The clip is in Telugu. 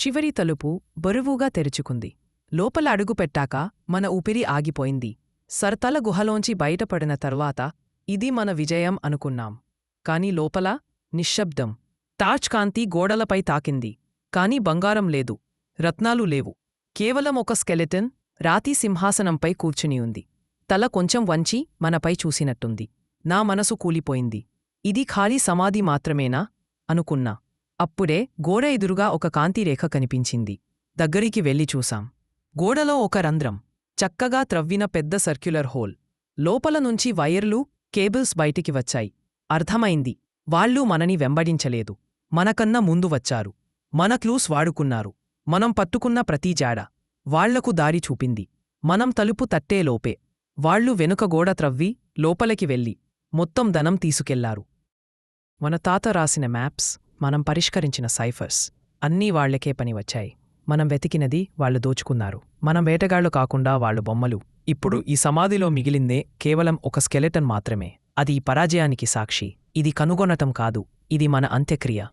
చివరి తలుపు బరువుగా తెరుచుకుంది. లోపల అడుగుపెట్టాక మన ఊపిరి ఆగిపోయింది. సర్తల గుహలోంచి బయటపడిన తర్వాత ఇది మన విజయం అనుకున్నాం. కాని లోపల నిశ్శబ్దం. టార్చ్ కాంతి గోడలపై తాకింది. కాని బంగారం లేదు, రత్నాలు లేవు. కేవలం ఒక స్కెలెటన్ రాతి సింహాసనంపై కూర్చుని ఉంది. తల కొంచెం వంచి మనపై చూసినట్టుంది. నా మనసు కూలిపోయింది. ఇది ఖాళీ సమాధి మాత్రమేనా అనుకున్నా. అప్పుడే గోడ ఎదురుగా ఒక కాంతిరేఖ కనిపించింది. దగ్గరికి వెళ్లి చూశాం. గోడలో ఒక రంధ్రం, చక్కగా త్రవ్విన పెద్ద సర్క్యులర్ హోల్. లోపల నుంచి వైర్లు, కేబుల్స్ బయటికి వచ్చాయి. అర్థమైంది, వాళ్ళు మనని వెంబడించలేదు, మనకన్నా ముందు వచ్చారు. మన క్లూస్ వాడుకున్నారు. మనం పట్టుకున్న ప్రతి జాడ వాళ్లకు దారి చూపింది. మనం తలుపు తట్టేలోపే వాళ్లు వెనుక గోడ త్రవ్వి లోపలికి వెళ్లి మొత్తం ధనం తీసుకెళ్లారు. మన తాత రాసిన మ్యాప్స్, మనం పరిష్కరించిన సైఫర్స్ అన్నీ వాళ్లకే పని వచ్చాయి. మనం వెతికినది వాళ్లు దోచుకున్నారు. మనం వేటగాళ్లు కాకుండా వాళ్లు బొమ్మలు. ఇప్పుడు ఈ సమాధిలో మిగిలిందే కేవలం ఒక స్కెలెటన్ మాత్రమే. అది ఈ పరాజయానికి సాక్షి. ఇది కనుగొనటం కాదు, ఇది మన అంత్యక్రియ.